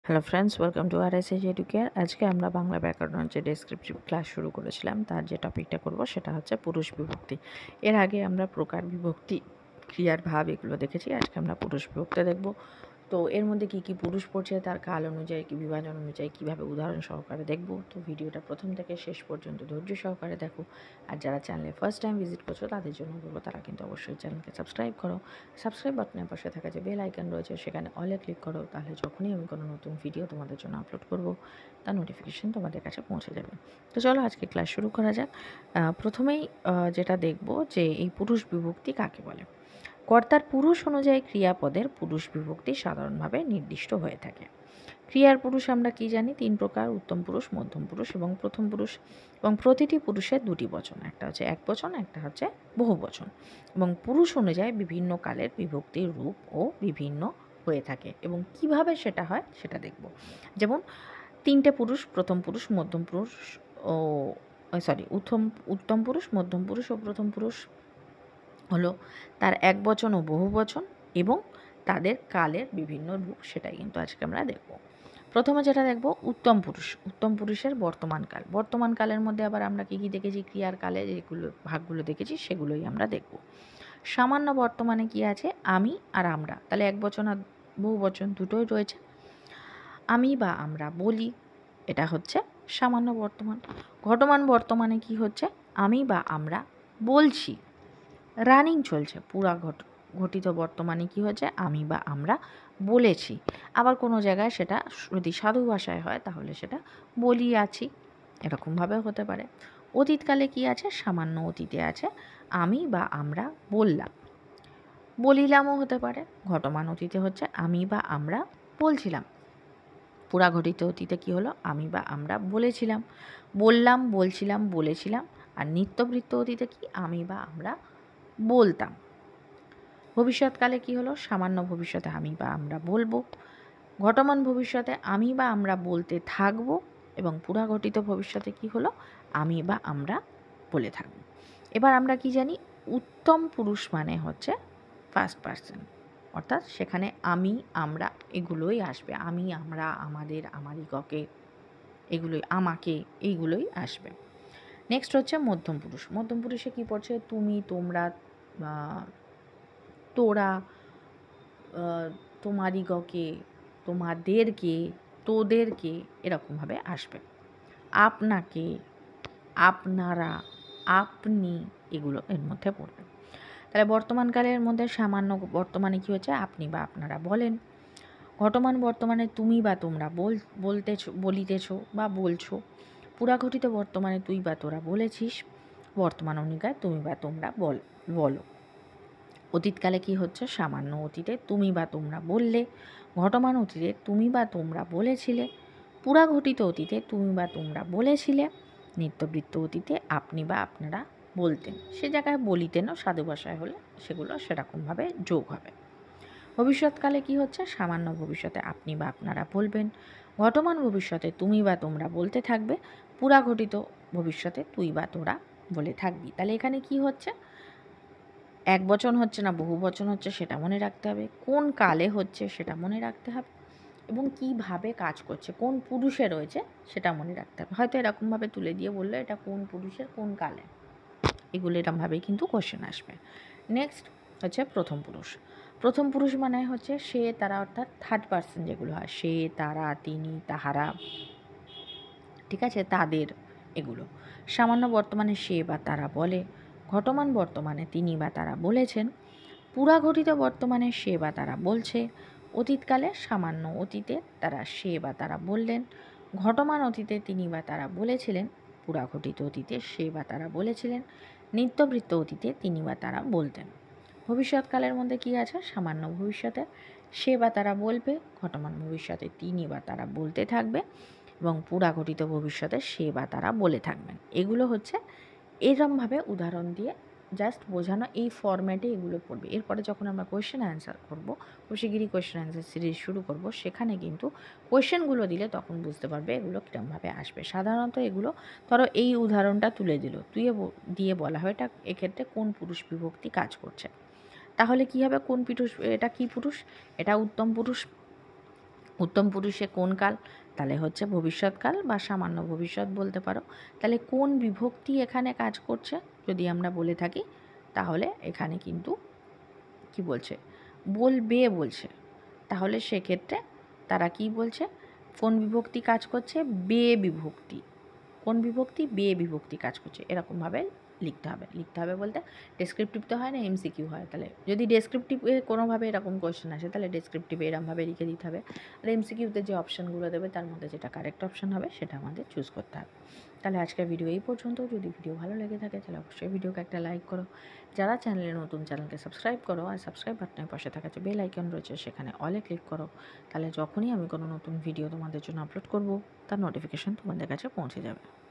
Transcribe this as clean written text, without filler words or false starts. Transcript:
Hello friends, welcome to RSH educare. আজকে আমরা বাংলা ব্যাকরণের যে ডেসক্রিপটিভ ক্লাস শুরু করেছিলাম তার যে টপিকটা করব সেটা হচ্ছে পুরুষ বিভক্তি। এর আগে আমরা প্রকার বিভক্তি, ক্রিয়ার ভাব এগুলো দেখেছি। আজকে আমরা পুরুষ বিভক্তি দেখব। তো এর মধ্যে কী কী পুরুষ পড়ছে, তার কাল অনুযায়ী কি বিভাজন অনুযায়ী কীভাবে উদাহরণ সহকারে দেখব। তো ভিডিওটা প্রথম থেকে শেষ পর্যন্ত ধৈর্য সহকারে দেখো। আর যারা চ্যানেলে ফার্স্ট টাইম ভিজিট করছো তাদের জন্য বলবো তারা কিন্তু অবশ্যই চ্যানেলকে সাবস্ক্রাইব করো। সাবস্ক্রাইব বাটনের পাশে থাকা যে বেল আইকন রয়েছে সেখানে অলে ক্লিক করো, তাহলে যখনই আমি কোনো নতুন ভিডিও তোমাদের জন্য আপলোড করব তার নোটিফিকেশন তোমাদের কাছে পৌঁছে যাবে। তো চলো আজকে ক্লাস শুরু করা যাক। প্রথমেই যেটা দেখব যে এই পুরুষ বিভক্তি কাকে বলে। কর্তার পুরুষ অনুযায়ী ক্রিয়াপদের পুরুষ বিভক্তি সাধারণভাবে নির্দিষ্ট হয়ে থাকে। ক্রিয়ার পুরুষ আমরা কি জানি? 3 প্রকার: উত্তম পুরুষ, মধ্যম পুরুষ এবং প্রথম পুরুষ। এবং প্রতিটি পুরুষের 2টি বচন, একটা হচ্ছে একবচন, একটা হচ্ছে বহুবচন। এবং পুরুষ অনুযায়ী বিভিন্ন কালের বিভক্তির রূপ ও বিভিন্ন হয়ে থাকে এবং কিভাবে সেটা হয় সেটা দেখব। যেমন 3টে পুরুষ: প্রথম পুরুষ, মধ্যম পুরুষ ও উত্তম পুরুষ, মধ্যম পুরুষ ও প্রথম পুরুষ হলো তার একবচন ও বহুবচন এবং তাদের কালের বিভিন্ন রূপ, সেটাই কিন্তু আজকে আমরা দেখব। প্রথমে যেটা দেখব উত্তম পুরুষ। উত্তম পুরুষের বর্তমান কাল। বর্তমান কালের মধ্যে আবার আমরা কী কী দেখেছি? ক্রিয়ার কালে যেগুলো ভাগগুলো দেখেছি সেগুলোই আমরা দেখব। সামান্য বর্তমানে কি আছে? আমি আর আমরা, তাহলে একবচন আর বহুবচন দুটোই রয়েছে। আমি বা আমরা বলি, এটা হচ্ছে সামান্য বর্তমান। ঘটমান বর্তমানে কি হচ্ছে? আমি বা আমরা বলছি, রানিং চলছে, পুরা ঘটিত বর্তমানে কি হচ্ছে? আমি বা আমরা বলেছি। আবার কোনো জায়গায় সেটা যদি সাধু ভাষায় হয় তাহলে সেটা বলি আছি, এরকমভাবেও হতে পারে। অতীতকালে কি আছে? সামান্য অতীতে আছে আমি বা আমরা বললাম, বলিলামও হতে পারে। ঘটমান অতীতে হচ্ছে আমি বা আমরা বলছিলাম। পুরা ঘটিত অতীতে কি হলো? আমি বা আমরা বলেছিলাম, বললাম, বলছিলাম, বলেছিলাম। আর নিত্যবৃত্ত অতীতে কি? আমি বা আমরা বলতাম। ভবিষ্যৎকালে কি হলো? সামান্য ভবিষ্যতে আমি বা আমরা বলবো। ঘটমান ভবিষ্যতে আমি বা আমরা বলতে থাকব এবং পুরা ঘটিত ভবিষ্যতে কি হলো? আমি বা আমরা বলে থাকব। এবার আমরা কি জানি? উত্তম পুরুষ মানে হচ্ছে ফার্স্ট পারসন, অর্থাৎ সেখানে আমি, আমরা এগুলোই আসবে। আমি, আমরা, আমাদের, আমাদিগকে, এগুলোই, আমাকে, এইগুলোই আসবে। নেক্সট হচ্ছে মধ্যম পুরুষ। মধ্যম পুরুষে কী পড়ছে? তুমি, তোমরা, তোরা, তোমাদিগকে, তোমাদেরকে, তোদেরকে, এরকমভাবে আসবে। আপনাকে, আপনারা, আপনি, এগুলো এর মধ্যে পড়বে। তাহলে বর্তমানকালের মধ্যে সামান্য বর্তমানে কী হচ্ছে? আপনি বা আপনারা বলেন। ঘটমান বর্তমানে তুমি বা তোমরা বলিতেছ বা বলছো। পুরাঘটিত বর্তমানে তুই বা তোরা বলেছিস। বর্তমান অনুযায়ী তুমি বা তোমরা বলো। অতীতকালে কি হচ্ছে? সামান্য অতীতে তুমি বা তোমরা বললে। ঘটমান অতীতে তুমি বা তোমরা বলেছিলে। পুরাঘটিত অতীতে তুমি বা তোমরা বলেছিলে। নিত্যবৃত্ত অতীতে আপনি বা আপনারা বলতেন। সে জায়গায় বলিতেনও সাধু ভাষায় হলে সেগুলো সেরকমভাবে যোগ হবে। ভবিষ্যৎকালে কি হচ্ছে? সামান্য ভবিষ্যতে আপনি বা আপনারা বলবেন। ঘটমান ভবিষ্যতে তুমি বা তোমরা বলতে থাকবে। পুরাঘটিত ভবিষ্যতে তুই বা তোরা বলে থাকবি। তাহলে এখানে কি হচ্ছে? একবচন হচ্ছে না বহুবচন হচ্ছে সেটা মনে রাখতে হবে। কোন কালে হচ্ছে সেটা মনে রাখতে হবে এবং কিভাবে কাজ করছে, কোন পুরুষে রয়েছে সেটা মনে রাখতে হবে। হয়তো এরকমভাবে তুলে দিয়ে বললো এটা কোন পুরুষের কোন কালে, এগুলো এরকমভাবেই কিন্তু কোশ্চেন আসবে। নেক্সট হচ্ছে প্রথম পুরুষ। প্রথম পুরুষ মানে হচ্ছে সে, তারা, অর্থাৎ থার্ড পার্সন যেগুলো হয়, সে, তারা, তিনি, তাহারা, ঠিক আছে, তাদের, এগুলো। সামান্য বর্তমানে সে বা তারা বলে। ঘটমান বর্তমানে তিনি বা তারা বলেছেন। পুরাঘটিত বর্তমানে সে বা তারা বলছে। অতীতকালে সামান্য অতীতে তারা সে বা তারা বললেন। ঘটমান অতীতে তিনি বা তারা বলেছিলেন। পুরাঘটিত অতীতে সে বা তারা বলেছিলেন। নিত্যবৃত্ত অতীতে তিনি বা তারা বলতেন। ভবিষ্যৎকালের মধ্যে কি আছে? সামান্য ভবিষ্যতে সে বা তারা বলবে। ঘটমান ভবিষ্যতে তিনি বা তারা বলতে থাকবে এবং পুরাঘটিত ভবিষ্যতে সে বা তারা বলে থাকবেন। এগুলো হচ্ছে এরমভাবে উদাহরণ দিয়ে জাস্ট বোঝানো, এই ফরম্যাটে এগুলো পড়বে। এরপরে যখন আমরা কোয়েশ্চেন অ্যান্সার করবো, খুব শিগগিরই কোয়েশ্চেন অ্যান্সার সিরিজ শুরু করব, সেখানে কিন্তু কোয়েশ্চেনগুলো দিলে তখন বুঝতে পারবে এগুলো কীরমভাবে আসবে। সাধারণত এগুলো ধরো এই উদাহরণটা তুলে দিল, দিয়ে বলা হয় এটা এক্ষেত্রে কোন পুরুষ বিভক্তি কাজ করছে। তাহলে কি হবে? কোন পুরুষ? এটা কি পুরুষ? এটা উত্তম পুরুষ। উত্তম পুরুষে কোন কাল, তাহলে হচ্ছে ভবিষ্যৎকাল বা সামান্য ভবিষ্যৎ বলতে পারো। তাহলে কোন বিভক্তি এখানে কাজ করছে যদি আমরা বলে থাকি, তাহলে এখানে কিন্তু কি বলছে, বলবে বলছে। তাহলে সেক্ষেত্রে তারা কি বলছে, কোন বিভক্তি কাজ করছে, বে বিভক্তি। কোন বিভক্তি, বে বিভক্তি কাজ করছে, এরকমভাবে লিখতে হবে বলতে ডেসক্রিপটিভ তো হয় না, এমসিকিউ হয়। তাহলে যদি ডেসক্রিপটিভে কোনোভাবে এরকম কোয়েশ্চেন আসে, তাহলে ডেসক্রিপটিভে এরকমভাবে লিখে দিতে হবে। আর এমসিকিউতে যে অপশানগুলো দেবে তার মধ্যে যেটা কারেক্ট অপশান হবে সেটা আমাদের চুজ করতে হবে। তাহলে আজকের ভিডিও এই পর্যন্ত। যদি ভিডিও ভালো লেগে থাকে তাহলে অবশ্যই ভিডিওকে একটা লাইক করো। যারা চ্যানেলে নতুন, চ্যানেলকে সাবস্ক্রাইব করো, আর সাবস্ক্রাইব বাটনের পাশে থাকা যে বেল আইকন রয়েছে সেখানে অলে ক্লিক করো। তাহলে যখনই আমি কোনো নতুন ভিডিও তোমাদের জন্য আপলোড করব, তার নোটিফিকেশান তোমাদের কাছে পৌঁছে যাবে।